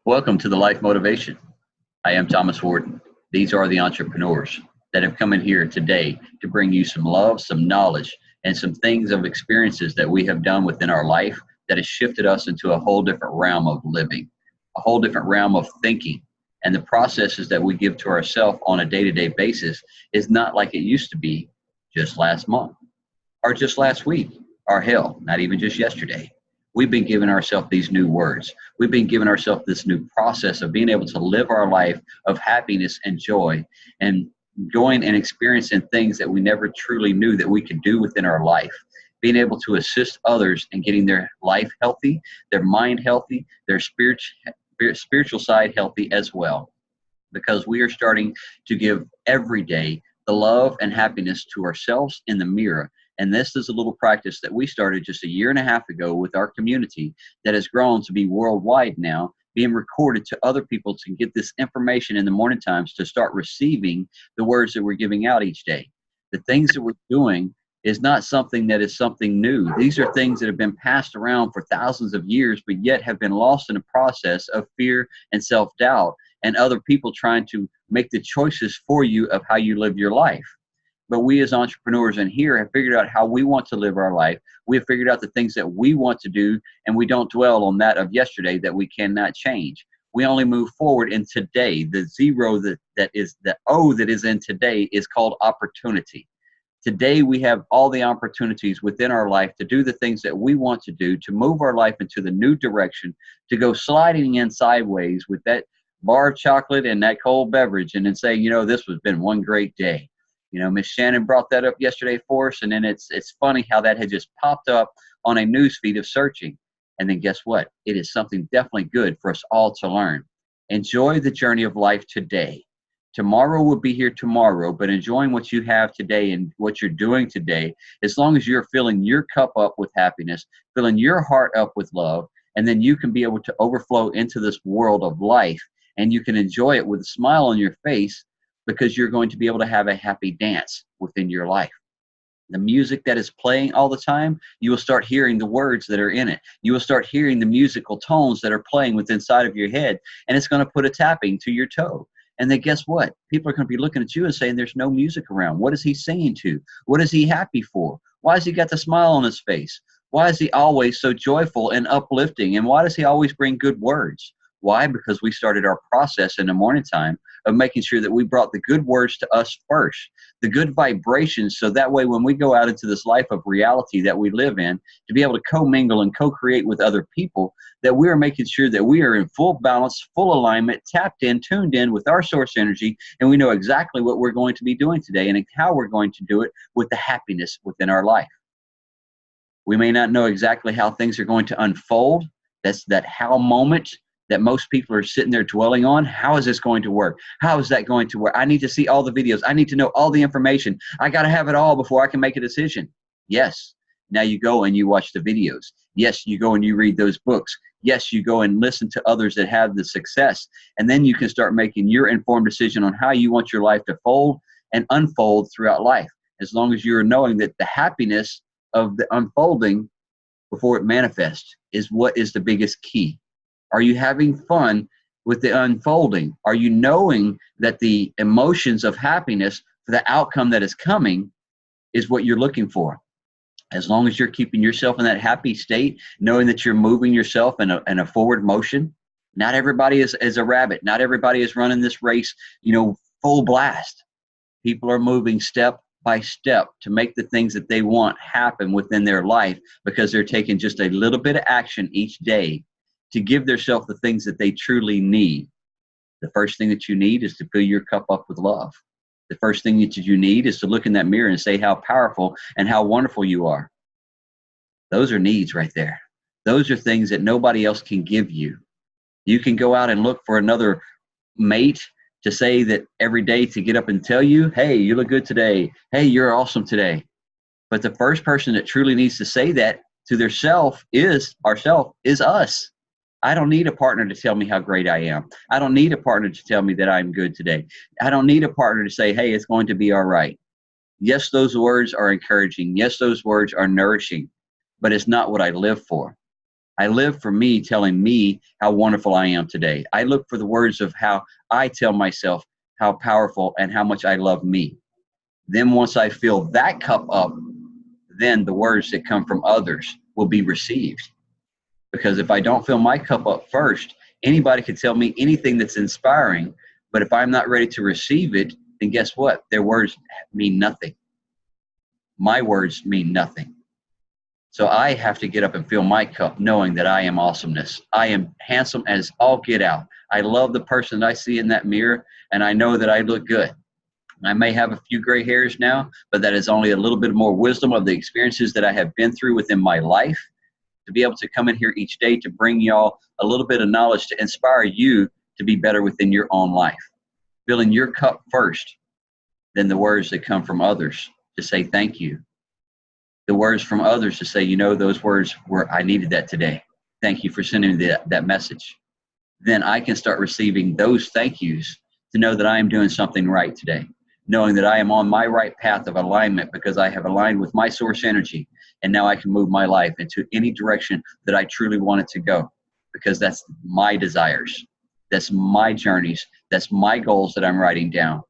Welcome to the Life Motivation. I am Thomas Warden. These are the entrepreneurs that have come in here today to bring you some love, some knowledge, and some things of experiences that we have done within our life that has shifted us into a whole different realm of living, a whole different realm of thinking. And the processes that we give to ourselves on a day-to-day basis is not like it used to be just last month or just last week or hell, not even just yesterday. We've been giving ourselves these new words. We've been giving ourselves this new process of being able to live our life of happiness and joy and going and experiencing things that we never truly knew that we could do within our life. Being able to assist others in getting their life healthy, their mind healthy, their spiritual side healthy as well. Because we are starting to give every day the love and happiness to ourselves in the mirror. And this is a little practice that we started just a year and a half ago with our community that has grown to be worldwide now, being recorded to other people to get this information in the morning times to start receiving the words that we're giving out each day. The things that we're doing is not something that is something new. These are things that have been passed around for thousands of years, but yet have been lost in a process of fear and self-doubt and other people trying to make the choices for you of how you live your life. But we as entrepreneurs in here have figured out how we want to live our life. We have figured out the things that we want to do, and we don't dwell on that of yesterday that we cannot change. We only move forward in today. The zero that is the O that is in today is called opportunity. Today we have all the opportunities within our life to do the things that we want to do, to move our life into the new direction, to go sliding in sideways with that bar of chocolate and that cold beverage and then say, this has been one great day. Miss Shannon brought that up yesterday for us, and then it's funny how that had just popped up on a news feed of searching. And then guess what? It is something definitely good for us all to learn. Enjoy the journey of life today. Tomorrow will be here tomorrow, but enjoying what you have today and what you're doing today, as long as you're filling your cup up with happiness, filling your heart up with love, and then you can be able to overflow into this world of life, and you can enjoy it with a smile on your face, because you're going to be able to have a happy dance within your life. The music that is playing all the time, you will start hearing the words that are in it. You will start hearing the musical tones that are playing within inside of your head, and it's going to put a tapping to your toe. And then guess what? People are going to be looking at you and saying, there's no music around. What is he singing to? What is he happy for? Why has he got the smile on his face? Why is he always so joyful and uplifting? And why does he always bring good words? Why? Because we started our process in the morning time of making sure that we brought the good words to us first, the good vibrations, so that way when we go out into this life of reality that we live in, to be able to commingle and co-create with other people, that we are making sure that we are in full balance, full alignment, tapped in, tuned in with our source energy, and we know exactly what we're going to be doing today and how we're going to do it with the happiness within our life. We may not know exactly how things are going to unfold. That's that how moment that most people are sitting there dwelling on. How is this going to work? How is that going to work? I need to see all the videos. I need to know all the information. I got to have it all before I can make a decision. Yes. Now you go and you watch the videos. Yes, you go and you read those books. Yes, you go and listen to others that have the success. And then you can start making your informed decision on how you want your life to fold and unfold throughout life. As long as you're knowing that the happiness of the unfolding before it manifests is what is the biggest key. Are you having fun with the unfolding? Are you knowing that the emotions of happiness for the outcome that is coming is what you're looking for? As long as you're keeping yourself in that happy state, knowing that you're moving yourself in a forward motion. Not everybody is a rabbit. Not everybody is running this race, full blast. People are moving step by step to make the things that they want happen within their life, because they're taking just a little bit of action each day to give themselves the things that they truly need. The first thing that you need is to fill your cup up with love. The first thing that you need is to look in that mirror and say how powerful and how wonderful you are. Those are needs right there. Those are things that nobody else can give you. You can go out and look for another mate to say that every day, to get up and tell you, hey, you look good today. Hey, you're awesome today. But the first person that truly needs to say that to their self is us. I don't need a partner to tell me how great I am. I don't need a partner to tell me that I'm good today. I don't need a partner to say, hey, it's going to be all right. Yes, those words are encouraging. Yes, those words are nourishing, but it's not what I live for. I live for me telling me how wonderful I am today. I look for the words of how I tell myself how powerful and how much I love me. Then once I fill that cup up, then the words that come from others will be received. Because if I don't fill my cup up first, anybody can tell me anything that's inspiring, but if I'm not ready to receive it, then guess what? Their words mean nothing. My words mean nothing. So I have to get up and fill my cup knowing that I am awesomeness. I am handsome as all get out. I love the person that I see in that mirror, and I know that I look good. I may have a few gray hairs now, but that is only a little bit more wisdom of the experiences that I have been through within my life to be able to come in here each day to bring y'all a little bit of knowledge to inspire you to be better within your own life. Filling your cup first, then the words that come from others to say thank you. The words from others to say, you know, those words were, I needed that today. Thank you for sending me that message. Then I can start receiving those thank yous to know that I am doing something right today, knowing that I am on my right path of alignment because I have aligned with my source energy. And now I can move my life into any direction that I truly want it to go because that's my desires. That's my journeys. That's my goals that I'm writing down.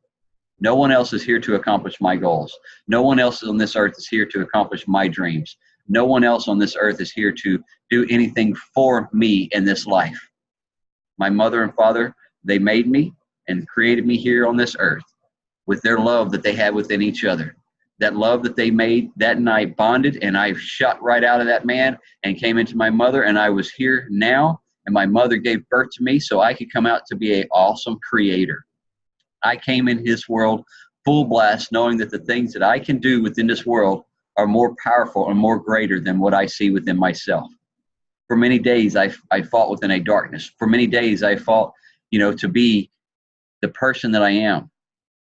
No one else is here to accomplish my goals. No one else on this earth is here to accomplish my dreams. No one else on this earth is here to do anything for me in this life. My mother and father, they made me and created me here on this earth with their love that they had within each other. That love that they made that night bonded, and I shot right out of that man and came into my mother, and I was here now, and my mother gave birth to me so I could come out to be an awesome creator. I came in his world full blast, knowing that the things that I can do within this world are more powerful and more greater than what I see within myself. For many days, I fought within a darkness. For many days, I fought, to be the person that I am.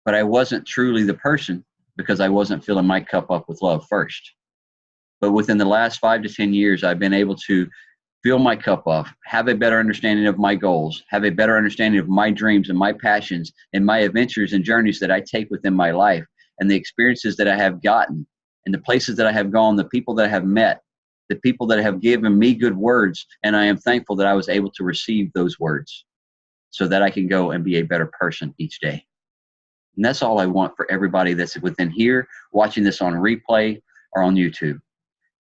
But I wasn't truly the person because I wasn't filling my cup up with love first. But within the last 5 to 10 years, I've been able to fill my cup up, have a better understanding of my goals, have a better understanding of my dreams and my passions and my adventures and journeys that I take within my life and the experiences that I have gotten and the places that I have gone, the people that I have met, the people that have given me good words. And I am thankful that I was able to receive those words so that I can go and be a better person each day. And that's all I want for everybody that's within here, watching this on replay or on YouTube.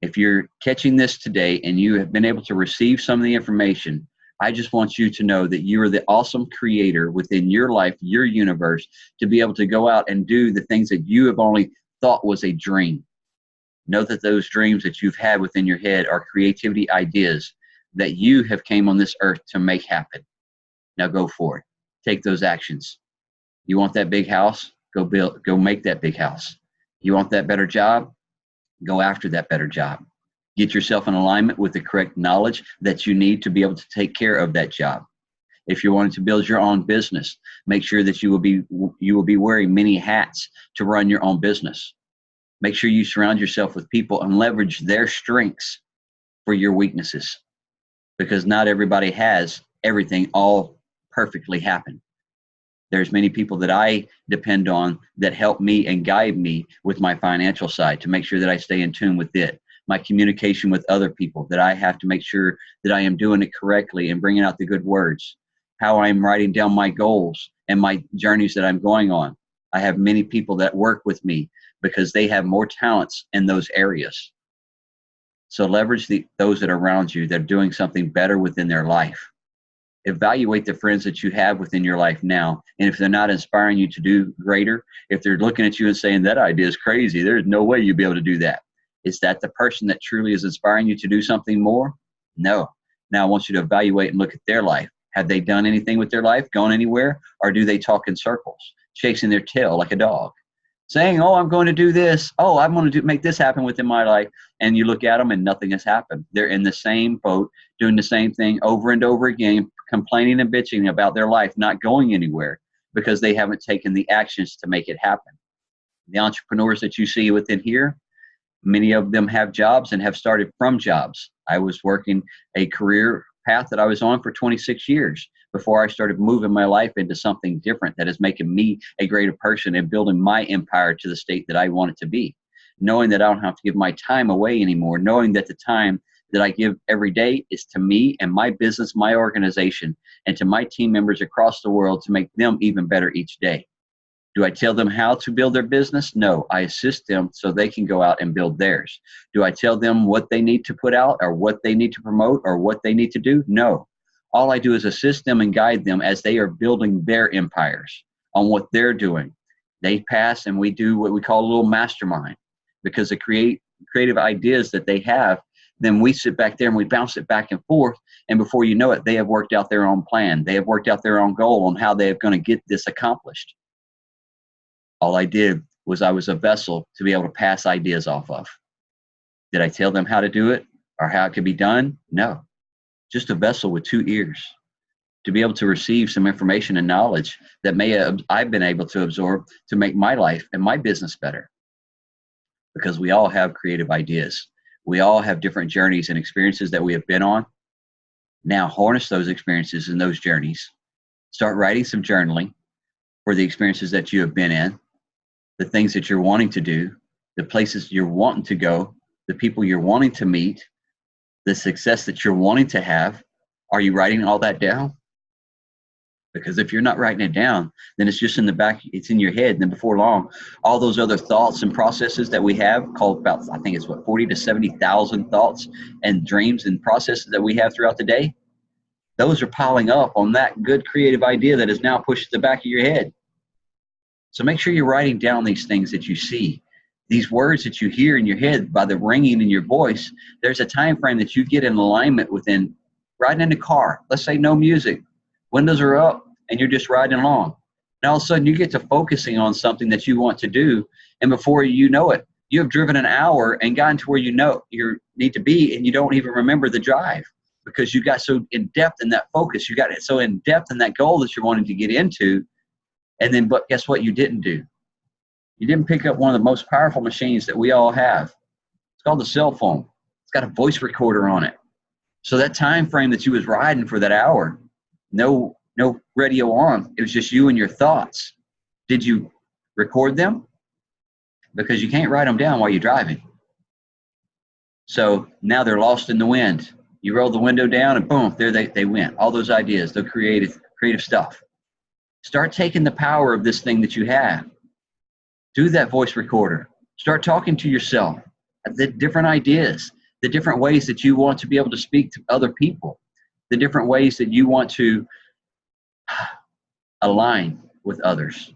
If you're catching this today and you have been able to receive some of the information, I just want you to know that you are the awesome creator within your life, your universe, to be able to go out and do the things that you have only thought was a dream. Know that those dreams that you've had within your head are creativity ideas that you have came on this earth to make happen. Now go for it. Take those actions. You want that big house? Go make that big house. You want that better job? Go after that better job. Get yourself in alignment with the correct knowledge that you need to be able to take care of that job. If you're wanting to build your own business, make sure that you will be wearing many hats to run your own business. Make sure you surround yourself with people and leverage their strengths for your weaknesses, because not everybody has everything all perfectly happen. There's many people that I depend on that help me and guide me with my financial side to make sure that I stay in tune with it. My communication with other people, that I have to make sure that I am doing it correctly and bringing out the good words. How I'm writing down my goals and my journeys that I'm going on. I have many people that work with me because they have more talents in those areas. So leverage those that are around you that are doing something better within their life. Evaluate the friends that you have within your life now. And if they're not inspiring you to do greater, if they're looking at you and saying, that idea is crazy, there's no way you'll be able to do that. Is that the person that truly is inspiring you to do something more? No. Now I want you to evaluate and look at their life. Have they done anything with their life, gone anywhere? Or do they talk in circles, chasing their tail like a dog? Saying, oh, I'm going to do this. Oh, I'm going to make this happen within my life. And you look at them and nothing has happened. They're in the same boat, doing the same thing over and over again, complaining and bitching about their life not going anywhere because they haven't taken the actions to make it happen. The entrepreneurs that you see within here, many of them have jobs and have started from jobs. I was working a career path that I was on for 26 years before I started moving my life into something different that is making me a greater person and building my empire to the state that I want it to be. Knowing that I don't have to give my time away anymore, knowing that the time that I give every day is to me and my business, my organization, and to my team members across the world to make them even better each day. Do I tell them how to build their business? No, I assist them so they can go out and build theirs. Do I tell them what they need to put out or what they need to promote or what they need to do? No. All I do is assist them and guide them as they are building their empires on what they're doing. They pass and we do what we call a little mastermind, because the creative ideas that they have, then we sit back there and we bounce it back and forth. And before you know it, they have worked out their own plan. They have worked out their own goal on how they are going to get this accomplished. All I did was I was a vessel to be able to pass ideas off of. Did I tell them how to do it or how it could be done? No. Just a vessel with 2 ears to be able to receive some information and knowledge that I've been able to absorb to make my life and my business better. Because we all have creative ideas. We all have different journeys and experiences that we have been on. Now harness those experiences and those journeys. Start writing some journaling for the experiences that you have been in, the things that you're wanting to do, the places you're wanting to go, the people you're wanting to meet, the success that you're wanting to have. Are you writing all that down? Because if you're not writing it down, then it's just in the back, it's in your head. And then before long, all those other thoughts and processes that we have, called about, I think it's 40 to 70,000 thoughts and dreams and processes that we have throughout the day, those are piling up on that good creative idea that is now pushed to the back of your head. So make sure you're writing down these things that you see, these words that you hear in your head by the ringing in your voice. There's a time frame that you get in alignment within. Riding in the car, let's say no music, windows are up, and you're just riding along. And all of a sudden you get to focusing on something that you want to do, and before you know it, you have driven an hour and gotten to where you know you need to be, and you don't even remember the drive because you got so in depth in that focus. You got it so in depth in that goal that you're wanting to get into. And then, but guess what you didn't do? You didn't pick up one of the most powerful machines that we all have. It's called the cell phone. It's got a voice recorder on it. So that time frame that you was riding for that hour, no radio on. It was just you and your thoughts. Did you record them? Because you can't write them down while you're driving. So now they're lost in the wind. You roll the window down and boom, there they went. All those ideas, the creative stuff. Start taking the power of this thing that you have. Do that voice recorder. Start talking to yourself. The different ideas, the different ways that you want to be able to speak to other people, the different ways that you want to align with others.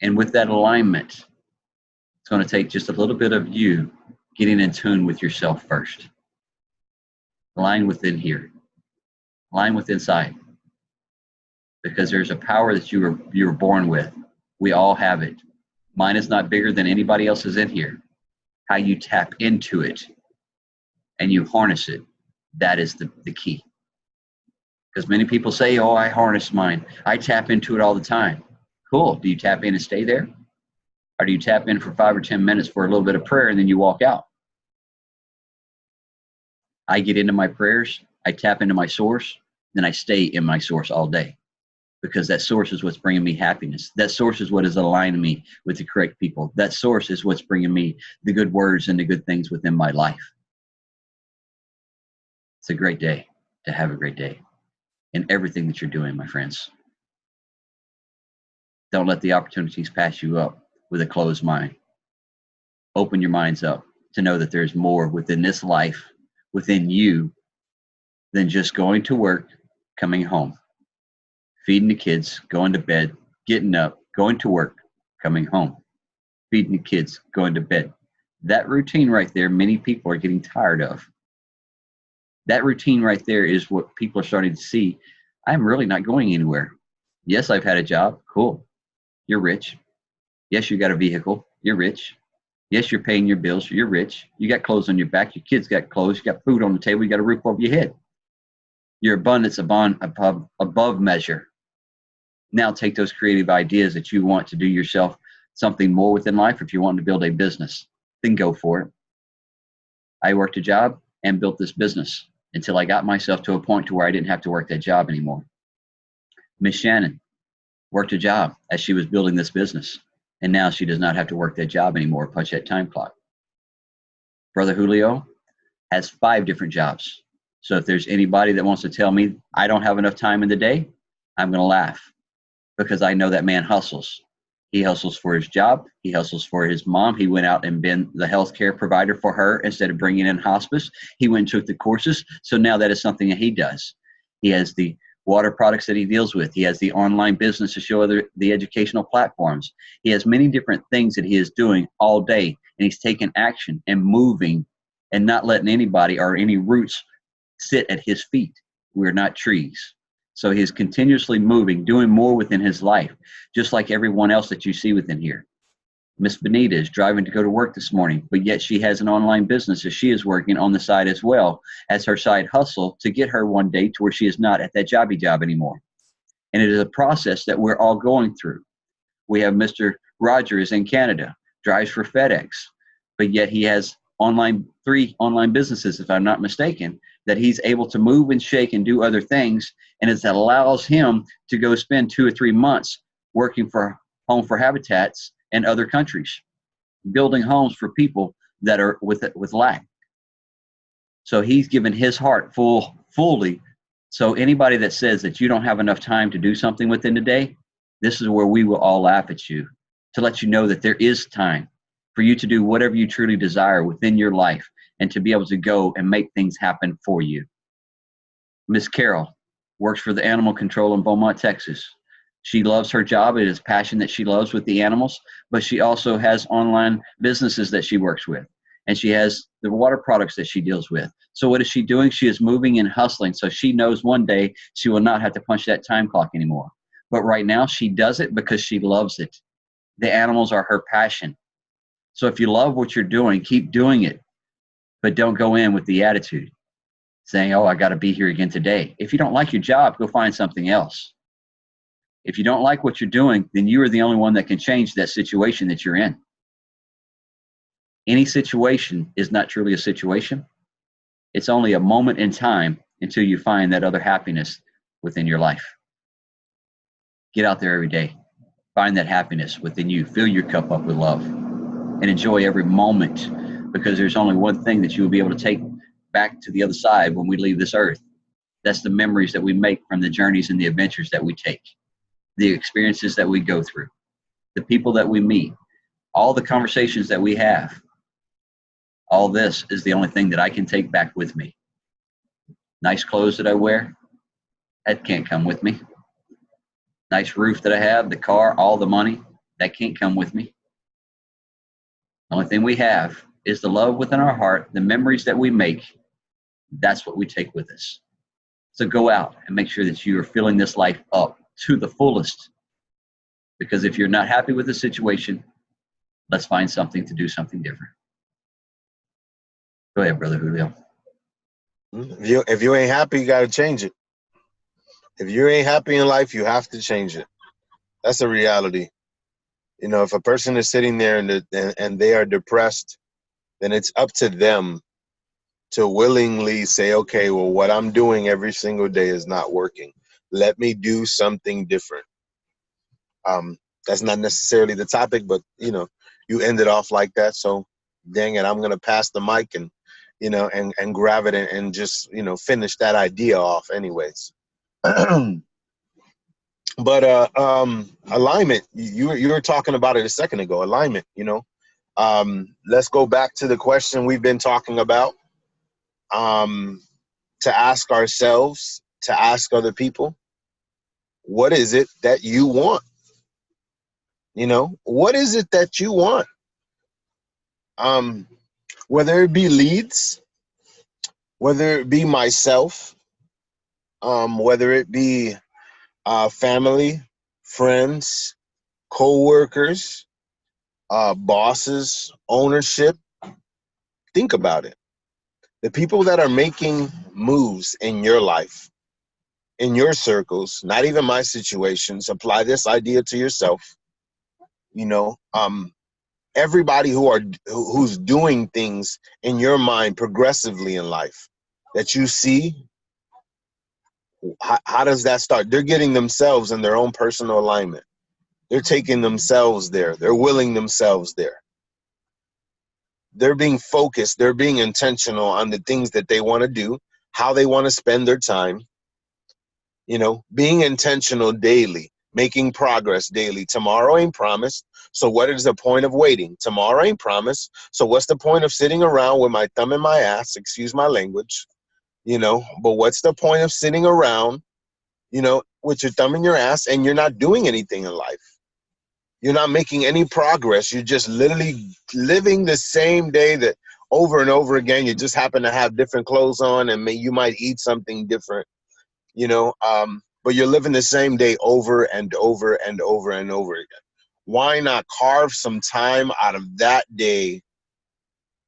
And with that alignment, it's going to take just a little bit of you getting in tune with yourself first. Align within here. Align with inside. Because there's a power that you were born with. We all have it. Mine is not bigger than anybody else's in here. How you tap into it and you harness it, that is the key. Because many people say, oh, I harness mine. I tap into it all the time. Cool. Do you tap in and stay there? Or do you tap in for 5 or 10 minutes for a little bit of prayer and then you walk out? I get into my prayers, I tap into my source, then I stay in my source all day. Because that source is what's bringing me happiness. That source is what is aligning me with the correct people. That source is what's bringing me the good words and the good things within my life. It's a great day to have a great day in everything that you're doing, my friends. Don't let the opportunities pass you up with a closed mind. Open your minds up to know that there's more within this life, within you, than just going to work, coming home, feeding the kids, going to bed, getting up, going to work, coming home, feeding the kids, going to bed. That routine right there, many people are getting tired of. That routine right there is what people are starting to see. I'm really not going anywhere. Yes, I've had a job. Cool. You're rich. Yes, you got a vehicle. You're rich. Yes, you're paying your bills. You're rich. You got clothes on your back. Your kids got clothes. You got food on the table. You got a roof over your head. Your abundance above measure. Now take those creative ideas that you want to do yourself something more within life. If you want to build a business, then go for it. I worked a job and built this business until I got myself to a point to where I didn't have to work that job anymore. Miss Shannon worked a job as she was building this business, and now she does not have to work that job anymore, punch that time clock. Brother Julio has 5 different jobs. So if there's anybody that wants to tell me I don't have enough time in the day, I'm going to laugh, because I know that man hustles. He hustles for his job. He hustles for his mom. He went out and been the healthcare provider for her instead of bringing in hospice. He went and took the courses. So now that is something that he does. He has the water products that he deals with. He has the online business to show the educational platforms. He has many different things that he is doing all day, and he's taking action and moving and not letting anybody or any roots sit at his feet. We're not trees. So he is continuously moving, doing more within his life, just like everyone else that you see within here. Miss Benita is driving to go to work this morning, but yet she has an online business that she is working on the side as well as her side hustle to get her one day to where she is not at that jobby job anymore. And it is a process that we're all going through. We have Mr. Rogers in Canada, drives for FedEx, but yet he has 3 online businesses, if I'm not mistaken, that he's able to move and shake and do other things, and it allows him to go spend 2 or 3 months working for Home for Habitats and other countries, building homes for people that are with lack. So he's given his heart fully. So anybody that says that you don't have enough time to do something within the day, this is where we will all laugh at you, to let you know that there is time for you to do whatever you truly desire within your life and to be able to go and make things happen for you. Miss Carol works for the animal control in Beaumont, Texas. She loves her job. It is passion that she loves with the animals, but she also has online businesses that she works with, and she has the water products that she deals with. So what is she doing? She is moving and hustling. So she knows one day she will not have to punch that time clock anymore. But right now she does it because she loves it. The animals are her passion. So if you love what you're doing, keep doing it, but don't go in with the attitude saying, oh, I got to be here again today. If you don't like your job, go find something else. If you don't like what you're doing, then you are the only one that can change that situation that you're in. Any situation is not truly a situation. It's only a moment in time until you find that other happiness within your life. Get out there every day. Find that happiness within you. Fill your cup up with love and enjoy every moment, because there's only one thing that you will be able to take back to the other side when we leave this earth. That's the memories that we make from the journeys and the adventures that we take, the experiences that we go through, the people that we meet, all the conversations that we have. All this is the only thing that I can take back with me. Nice clothes that I wear, that can't come with me. Nice roof that I have, the car, all the money, that can't come with me. The only thing we have is the love within our heart, the memories that we make. That's what we take with us. So go out and make sure that you are filling this life up to the fullest. Because if you're not happy with the situation, let's find something to do something different. Go ahead, Brother Julio. If you ain't happy, you got to change it. If you ain't happy in life, you have to change it. That's a reality. You know, if a person is sitting there and they are depressed, then it's up to them to willingly say, okay, well, what I'm doing every single day is not working. Let me do something different. That's not necessarily the topic, but, you know, you ended off like that. So, dang it, I'm going to pass the mic and, you know, and grab it and just, you know, finish that idea off anyways. But alignment, you were talking about it a second ago, alignment, you know. Let's go back to the question we've been talking about, to ask ourselves, to ask other people, what is it that you want? You know, what is it that you want? Whether it be leads, whether it be myself, whether it be family, friends, co-workers, bosses, ownership. Think about it. The people that are making moves in your life, in your circles, not even my situations, apply this idea to yourself. You know, everybody who's doing things in your mind progressively in life that you see, how does that start? They're getting themselves in their own personal alignment. They're taking themselves there. They're willing themselves there. They're being focused. They're being intentional on the things that they want to do, how they want to spend their time, being intentional daily, making progress daily. Tomorrow ain't promised. So what is the point of waiting? Tomorrow ain't promised. So what's the point of sitting around with my thumb in my ass? Excuse my language, but what's the point of sitting around, with your thumb in your ass and you're not doing anything in life? You're not making any progress. You're just literally living the same day that over and over again. You just happen to have different clothes on and you might eat something different, but you're living the same day over and over and over and over again. Why not carve some time out of that day,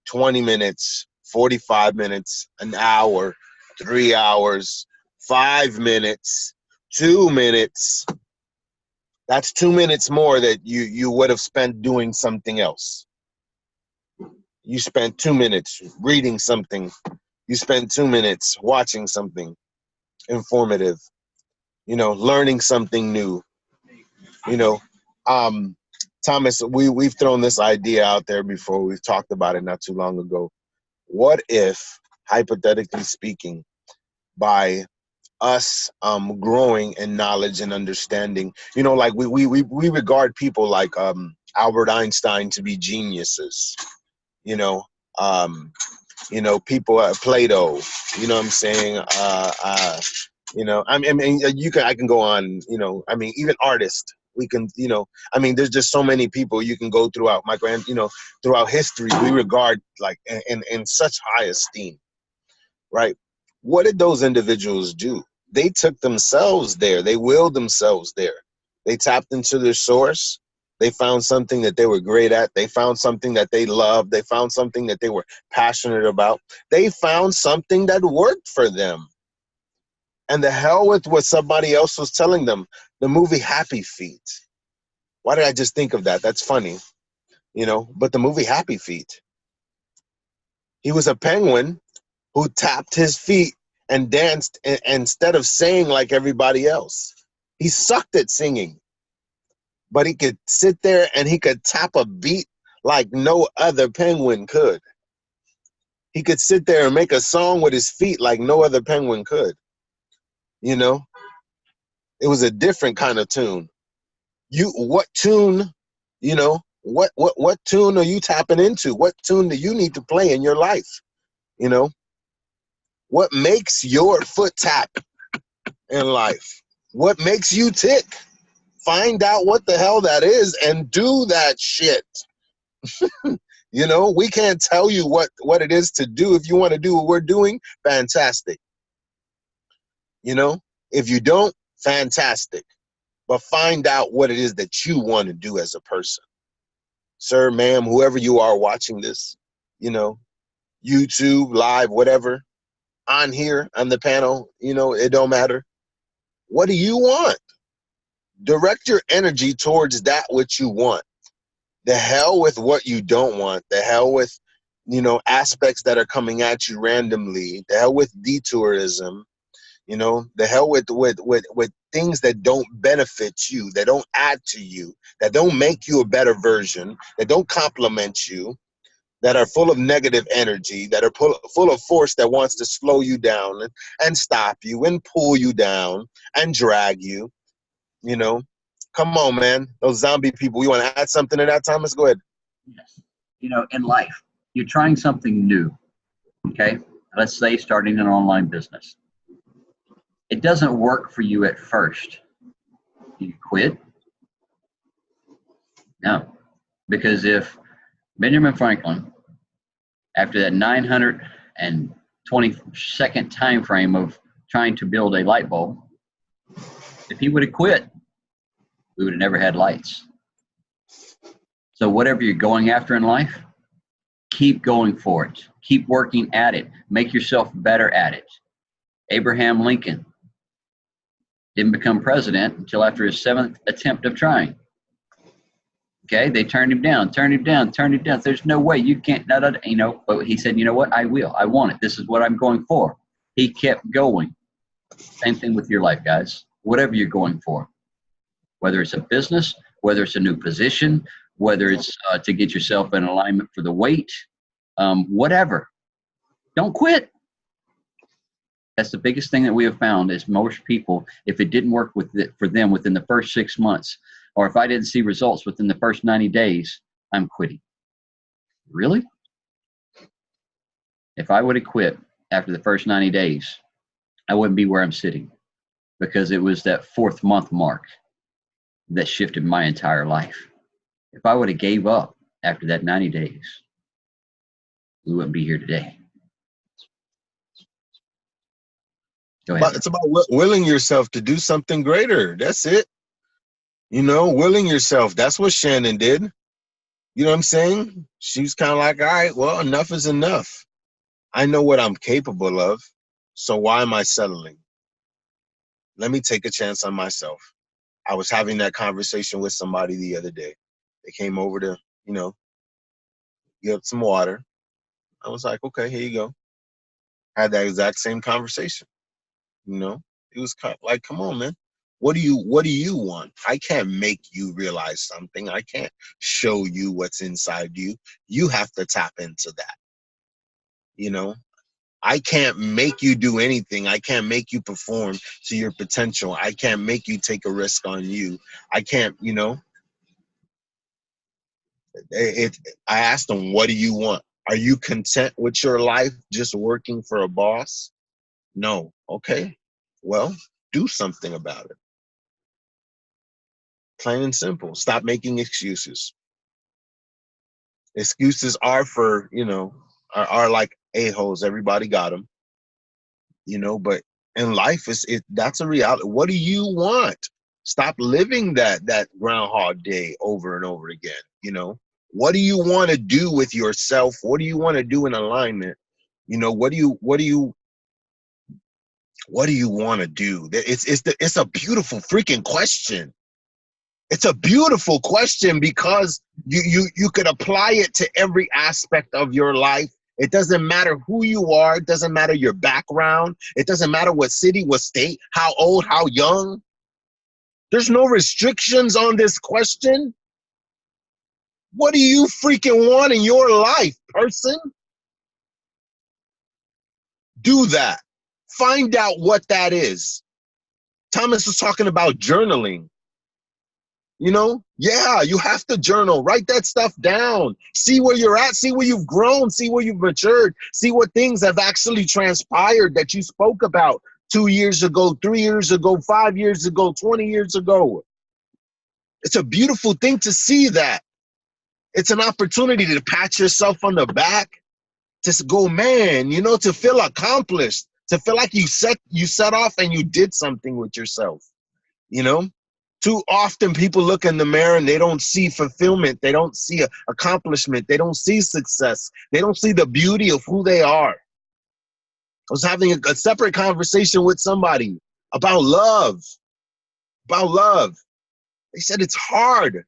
20 minutes, 45 minutes, an hour, 3 hours, 5 minutes, 2 minutes? That's 2 minutes more that you would have spent doing something else. You spent 2 minutes reading something. You spent 2 minutes watching something informative, learning something new. Thomas, we've thrown this idea out there before. We've talked about it not too long ago. What if, hypothetically speaking, by us growing in knowledge and understanding, like we regard people like Albert Einstein to be geniuses, people at Plato, what I'm saying, I mean, I can go on, even artists, we can, there's just so many people you can go throughout throughout history, we regard like in such high esteem, right? What did those individuals do? They took themselves there. They willed themselves there. They tapped into their source. They found something that they were great at. They found something that they loved. They found something that they were passionate about. They found something that worked for them. And the hell with what somebody else was telling them. The movie Happy Feet. Why did I just think of that? That's funny, but the movie Happy Feet. He was a penguin who tapped his feet and danced instead of saying like everybody else. He sucked at singing, but he could sit there and he could tap a beat like no other penguin could. He could sit there and make a song with his feet like no other penguin could. It was a different kind of tune. What tune, what tune are you tapping into? What tune do you need to play in your life? What makes your foot tap in life? What makes you tick? Find out what the hell that is and do that shit. We can't tell you what it is to do. If you want to do what we're doing, fantastic. If you don't, fantastic. But find out what it is that you want to do as a person. Sir, ma'am, whoever you are watching this, YouTube, live, whatever, on here, on the panel, it don't matter. What do you want? Direct your energy towards that which you want. The hell with what you don't want. The hell with, aspects that are coming at you randomly. The hell with detourism. The hell with things that don't benefit you, that don't add to you, that don't make you a better version, that don't complement you, that are full of negative energy, that are full of force that wants to slow you down and stop you and pull you down and drag you. Come on, man. Those zombie people. You want to add something to that, Thomas? Go ahead. Yes. In life, you're trying something new. Okay. Let's say starting an online business. It doesn't work for you at first. You quit? No. Because if Benjamin Franklin, after that 920-second time frame of trying to build a light bulb, if he would have quit, we would have never had lights. So whatever you're going after in life, keep going for it. Keep working at it. Make yourself better at it. Abraham Lincoln didn't become president until after his 7th attempt of trying. Okay, they turned him down. There's no way, you can't, but he said, you know what, I will. I want it. This is what I'm going for. He kept going. Same thing with your life, guys. Whatever you're going for, whether it's a business, whether it's a new position, whether it's to get yourself in alignment for the weight, whatever. Don't quit. That's the biggest thing that we have found is most people, if it didn't work for them within the first 6 months, or if I didn't see results within the first 90 days, I'm quitting. Really? If I would have quit after the first 90 days, I wouldn't be where I'm sitting, because it was that 4th month mark that shifted my entire life. If I would have gave up after that 90 days, we wouldn't be here today. Go ahead. But it's about willing yourself to do something greater. That's it. You know, willing yourself. That's what Shannon did. You know what I'm saying? She was kind of like, all right, well, enough is enough. I know what I'm capable of. So why am I settling? Let me take a chance on myself. I was having that conversation with somebody the other day. They came over to, you know, get some water. I was like, okay, here you go. Had that exact same conversation. You know, it was kind of like, come on, man. What do you want? I can't make you realize something. I can't show you what's inside you. You have to tap into that. You know, I can't make you do anything. I can't make you perform to your potential. I can't make you take a risk on you. I can't, you know. I asked them, what do you want? Are you content with your life just working for a boss? No. Okay. Well, do something about it. Plain and simple. Stop making excuses. Excuses are for, you know, are like a-holes. Everybody got them, you know, but in life, that's a reality. What do you want? Stop living that Groundhog Day over and over again, you know? What do you want to do with yourself? What do you want to do in alignment? You know, what do you want to do? It's a beautiful freaking question. It's a beautiful question because you could apply it to every aspect of your life. It doesn't matter who you are. It doesn't matter your background. It doesn't matter what city, what state, how old, how young. There's no restrictions on this question. What do you freaking want in your life, person? Do that. Find out what that is. Thomas was talking about journaling. You know, yeah, you have to journal. Write that stuff down. See where you're at. See where you've grown. See where you've matured. See what things have actually transpired that you spoke about 2 years ago, 3 years ago, 5 years ago, 20 years ago. It's a beautiful thing to see that. It's an opportunity to pat yourself on the back, to go, man, you know, to feel accomplished, to feel like you set off and you did something with yourself, you know? Too often people look in the mirror and they don't see fulfillment. They don't see accomplishment. They don't see success. They don't see the beauty of who they are. I was having a separate conversation with somebody about love. About love. They said it's hard.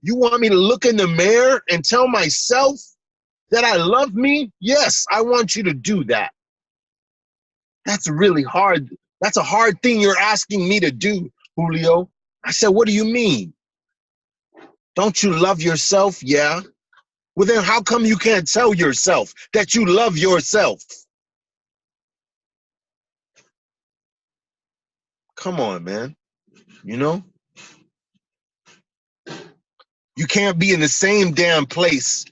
You want me to look in the mirror and tell myself that I love me? Yes, I want you to do that. That's really hard. That's a hard thing you're asking me to do, Julio. I said, what do you mean? Don't you love yourself? Yeah. Well, then how come you can't tell yourself that you love yourself? Come on, man. You know? You can't be in the same damn place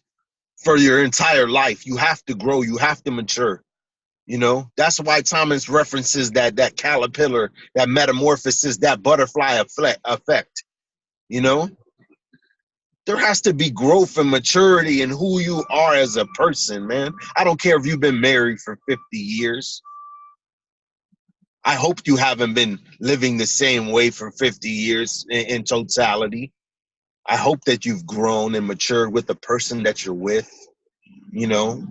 for your entire life. You have to grow. You have to mature. You know? That's why Thomas references that caterpillar, that metamorphosis, that butterfly effect. You know? There has to be growth and maturity in who you are as a person, man. I don't care if you've been married for 50 years. I hope you haven't been living the same way for 50 years in totality. I hope that you've grown and matured with the person that you're with, you know,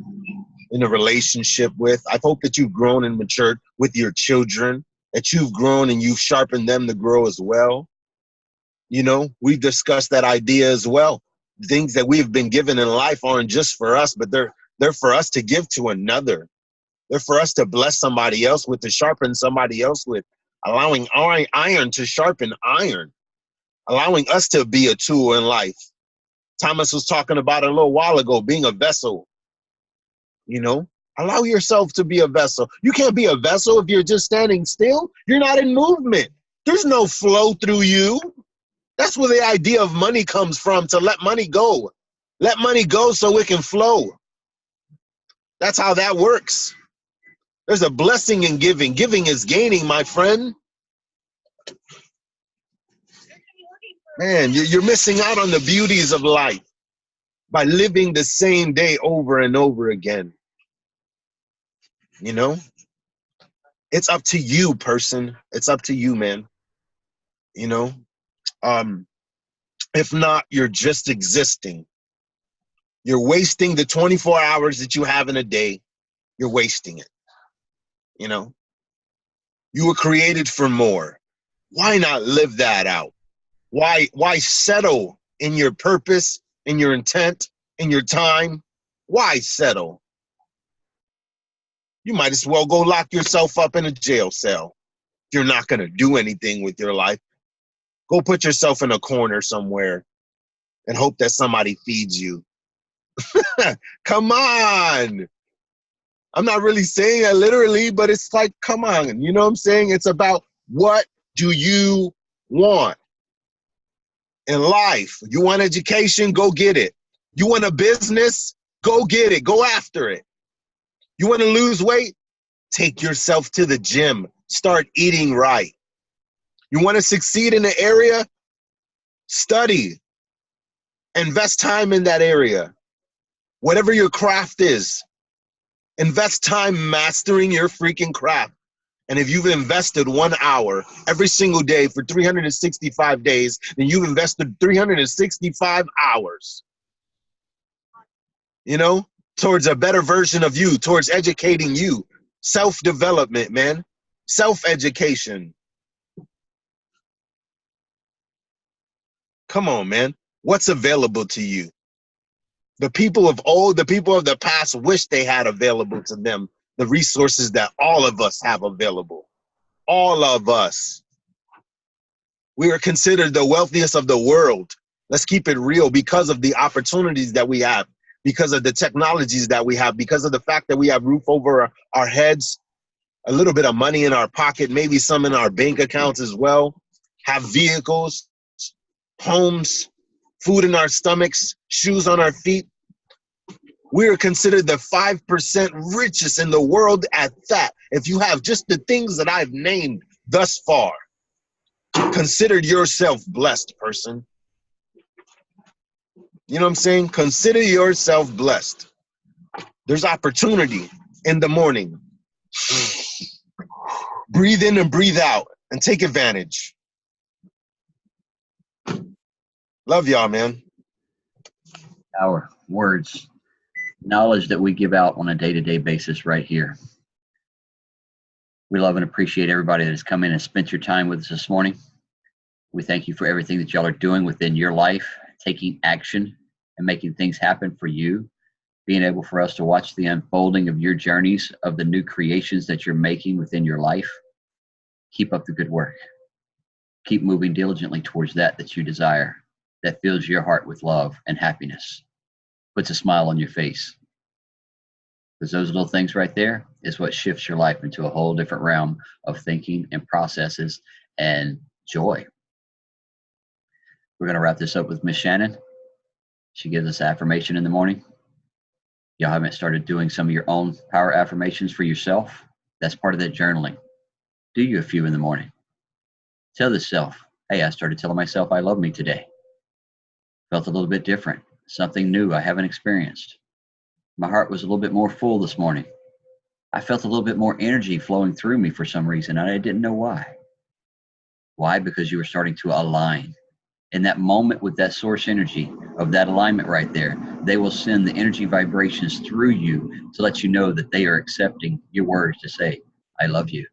in a relationship with. I hope that you've grown and matured with your children, that you've grown and you've sharpened them to grow as well. You know, we've discussed that idea as well. Things that we've been given in life aren't just for us, but they're for us to give to another. They're for us to bless somebody else with, to sharpen somebody else with, allowing iron to sharpen iron, allowing us to be a tool in life. Thomas was talking about it a little while ago, being a vessel. You know, allow yourself to be a vessel. You can't be a vessel if you're just standing still. You're not in movement. There's no flow through you. That's where the idea of money comes from, to let money go. Let money go so it can flow. That's how that works. There's a blessing in giving. Giving is gaining, my friend. Man, you're missing out on the beauties of life by living the same day over and over again. You know, it's up to you, person. It's up to you, man. You know, if not, you're just existing. You're wasting the 24 hours that you have in a day. You're wasting it. You know, you were created for more. Why not live that out? Why settle in your purpose, in your intent, in your time? Why settle? You might as well go lock yourself up in a jail cell. If you're not going to do anything with your life, go put yourself in a corner somewhere and hope that somebody feeds you. Come on. I'm not really saying that literally, but it's like, come on. You know what I'm saying? It's about, what do you want in life? You want education? Go get it. You want a business? Go get it. Go after it. You want to lose weight? Take yourself to the gym. Start eating right. You want to succeed in an area? Study. Invest time in that area. Whatever your craft is, invest time mastering your freaking craft. And if you've invested 1 hour every single day for 365 days, then you've invested 365 hours, you know, towards a better version of you, towards educating you. Self-development, man. Self-education. Come on, man. What's available to you? The people of old, the people of the past wish they had available to them the resources that all of us have available. All of us. We are considered the wealthiest of the world. Let's keep it real, because of the opportunities that we have, because of the technologies that we have, because of the fact that we have roof over our heads, a little bit of money in our pocket, maybe some in our bank accounts as well, have vehicles, homes, food in our stomachs, shoes on our feet. We are considered the 5% richest in the world at that. If you have just the things that I've named thus far, consider yourself blessed, person. You know what I'm saying? Consider yourself blessed. There's opportunity in the morning. Breathe in and breathe out and take advantage. Love y'all, man. Our words, knowledge that we give out on a day-to-day basis right here. We love and appreciate everybody that has come in and spent your time with us this morning. We thank you for everything that y'all are doing within your life, taking action and making things happen for you, being able for us to watch the unfolding of your journeys, of the new creations that you're making within your life. Keep up the good work. Keep moving diligently towards that you desire, that fills your heart with love and happiness, puts a smile on your face. Because those little things right there is what shifts your life into a whole different realm of thinking and processes and joy. We're going to wrap this up with Miss Shannon. She gives us affirmation in the morning. Y'all haven't started doing some of your own power affirmations for yourself? That's part of that journaling. Do you a few in the morning. Tell the self, hey, I started telling myself I love me today. Felt a little bit different, something new I haven't experienced. My heart was a little bit more full this morning. I felt a little bit more energy flowing through me for some reason, and I didn't know why. Why? Because you were starting to align. In that moment with that source energy of that alignment right there, they will send the energy vibrations through you to let you know that they are accepting your words to say, I love you.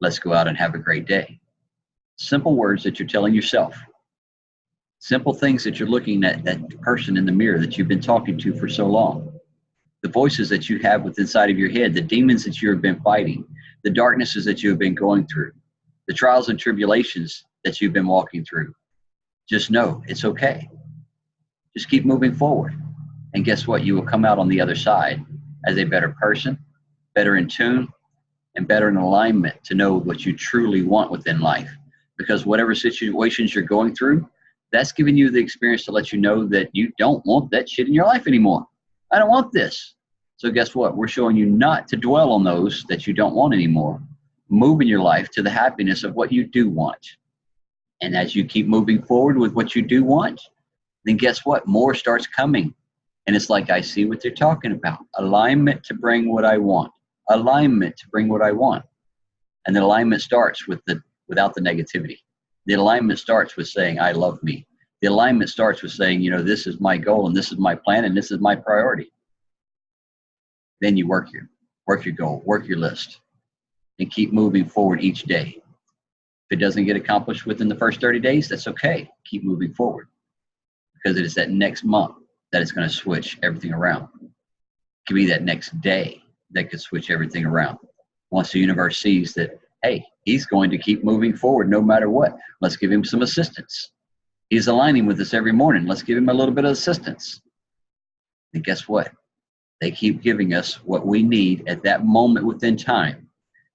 Let's go out and have a great day. Simple words that you're telling yourself. Simple things that you're looking at that person in the mirror that you've been talking to for so long. The voices that you have within inside of your head, the demons that you have been fighting, the darknesses that you have been going through, the trials and tribulations that you've been walking through. Just know it's okay. Just keep moving forward. And guess what? You will come out on the other side as a better person, better in tune, and better in alignment to know what you truly want within life. Because whatever situations you're going through, that's giving you the experience to let you know that you don't want that shit in your life anymore. I don't want this. So guess what? We're showing you not to dwell on those that you don't want anymore. Move in your life to the happiness of what you do want. And as you keep moving forward with what you do want, then guess what? More starts coming. And it's like, I see what they're talking about. Alignment to bring what I want. Alignment to bring what I want. And the alignment starts without the negativity. The alignment starts with saying, I love me. The alignment starts with saying, this is my goal and this is my plan and this is my priority. Then you work your goal, work your list, and keep moving forward each day. If it doesn't get accomplished within the first 30 days, that's okay. Keep moving forward, because it is that next month that it's going to switch everything around. It could be that next day that could switch everything around. Once the universe sees that, hey, he's going to keep moving forward no matter what. Let's give him some assistance. He's aligning with us every morning. Let's give him a little bit of assistance. And guess what? They keep giving us what we need at that moment within time.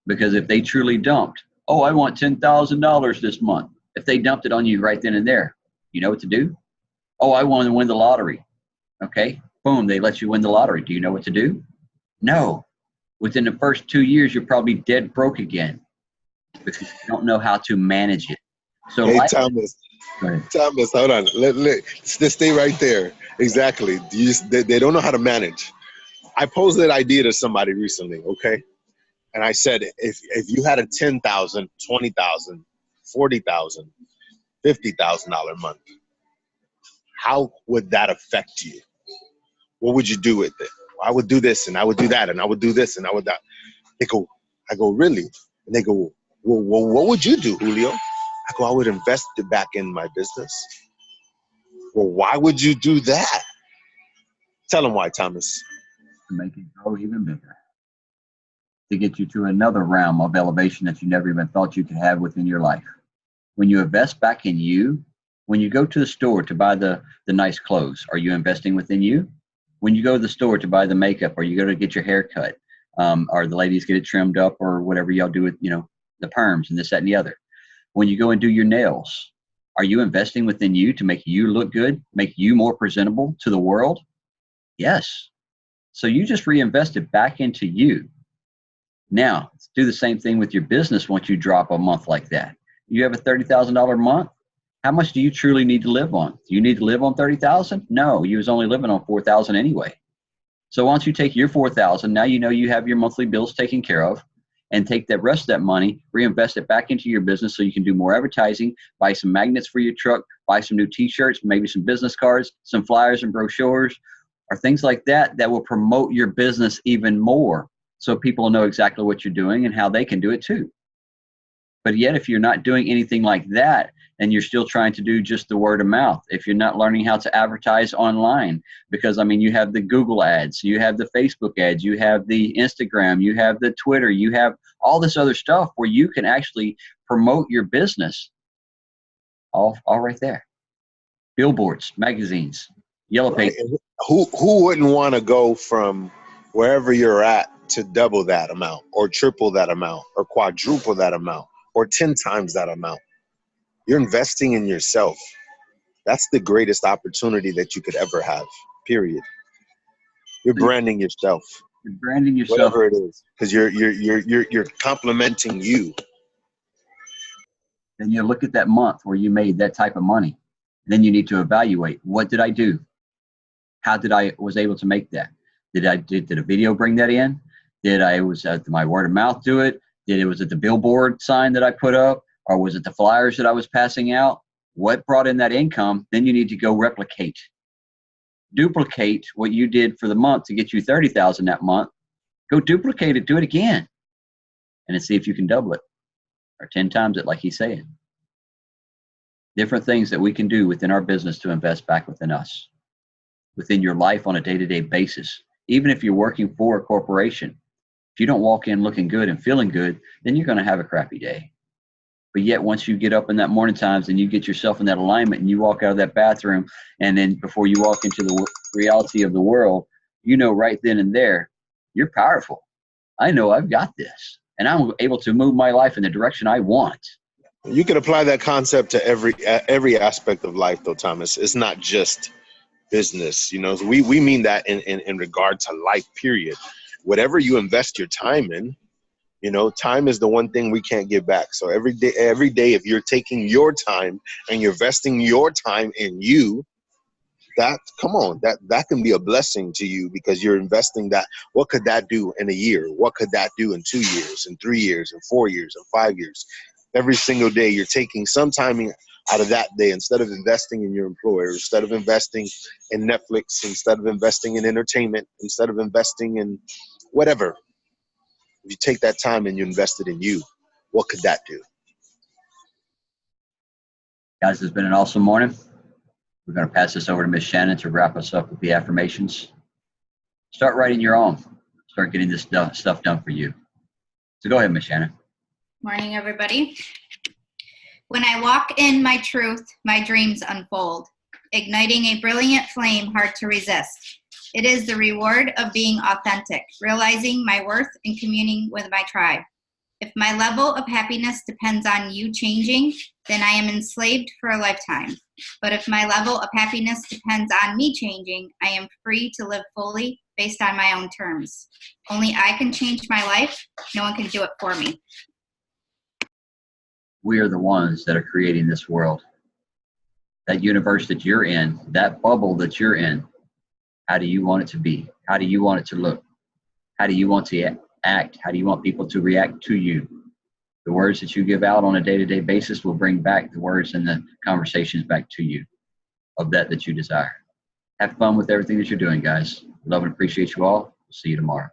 Because if they truly dumped, oh, I want $10,000 this month. If they dumped it on you right then and there, you know what to do? Oh, I want to win the lottery. Okay, boom, they let you win the lottery. Do you know what to do? No. Within the first 2 years, you're probably dead broke again because you don't know how to manage it. So, hey, Thomas, hold on. Let's stay right there. Exactly. They don't know how to manage. I posed that idea to somebody recently, okay? And I said, if you had a $10,000, $20,000, $40,000, $50,000 month, how would that affect you? What would you do with it? I would do this and I would do that and I would do this and I would that. I go, really? And they go, well, what would you do, Julio? I go, I would invest it back in my business. Well, why would you do that? Tell them why, Thomas. To make it grow even bigger. To get you to another realm of elevation that you never even thought you could have within your life. When you invest back in you, when you go to the store to buy the nice clothes, are you investing within you? When you go to the store to buy the makeup, or you go to get your hair cut, or the ladies get it trimmed up, or whatever y'all do with, the perms and this, that, and the other. When you go and do your nails, are you investing within you to make you look good, make you more presentable to the world? Yes. So you just reinvested back into you. Now, do the same thing with your business once you drop a month like that. You have a $30,000 month. How much do you truly need to live on? Do you need to live on $30,000? No, you was only living on $4,000 anyway. So once you take your $4,000, now you know you have your monthly bills taken care of, and take that rest of that money, reinvest it back into your business so you can do more advertising, buy some magnets for your truck, buy some new t-shirts, maybe some business cards, some flyers and brochures, or things like that will promote your business even more, so people know exactly what you're doing and how they can do it too. But yet, if you're not doing anything like that, and you're still trying to do just the word of mouth, if you're not learning how to advertise online, because you have the Google ads, you have the Facebook ads, you have the Instagram, you have the Twitter, you have all this other stuff where you can actually promote your business, all right there. Billboards, magazines, yellow paper. Right. Who wouldn't want to go from wherever you're at to double that amount, or triple that amount, or quadruple that amount, or 10 times that amount? You're investing in yourself. That's the greatest opportunity that you could ever have, period. You're branding yourself. You're branding yourself. Whatever it is, because you're complimenting you. Then you look at that month where you made that type of money. Then you need to evaluate, what did I do? How did I was able to make that? Did a video bring that in? Did my word of mouth do it? Was it the billboard sign that I put up? Or was it the flyers that I was passing out? What brought in that income? Then you need to go replicate. Duplicate what you did for the month to get you $30,000 that month. Go duplicate it, do it again. And then see if you can double it. Or 10 times it, like he's saying. Different things that we can do within our business to invest back within us. Within your life on a day-to-day basis. Even if you're working for a corporation. If you don't walk in looking good and feeling good, then you're going to have a crappy day. But yet once you get up in that morning times and you get yourself in that alignment and you walk out of that bathroom, and then before you walk into the reality of the world, you know right then and there You're powerful. I know I've got this, and I'm able to move my life in the direction I want. You can apply that concept to every aspect of life, though, Thomas. It's not just business. We mean that in regard to life, period. Whatever you invest your time in, time is the one thing we can't get back. So every day, if you're taking your time and you're investing your time in you, that can be a blessing to you, because you're investing that. What could that do in a year? What could that do in 2 years, in 3 years, in 4 years, in 5 years? Every single day, you're taking some time out of that day, instead of investing in your employer, instead of investing in Netflix, instead of investing in entertainment, instead of investing in whatever. If you take that time and you invest it in you, what could that do? Guys, it's been an awesome morning. We're going to pass this over to Miss Shannon to wrap us up with the affirmations. Start writing your own. Start getting this stuff done for you. So go ahead, Miss Shannon. Morning, everybody. When I walk in my truth, my dreams unfold, igniting a brilliant flame hard to resist. It is the reward of being authentic, realizing my worth and communing with my tribe. If my level of happiness depends on you changing, then I am enslaved for a lifetime. But if my level of happiness depends on me changing, I am free to live fully based on my own terms. Only I can change my life. No one can do it for me. We are the ones that are creating this world. That universe that you're in, that bubble that you're in, how do you want it to be? How do you want it to look? How do you want to act? How do you want people to react to you? The words that you give out on a day-to-day basis will bring back the words and the conversations back to you of that you desire. Have fun with everything that you're doing, guys. Love and appreciate you all. See you tomorrow.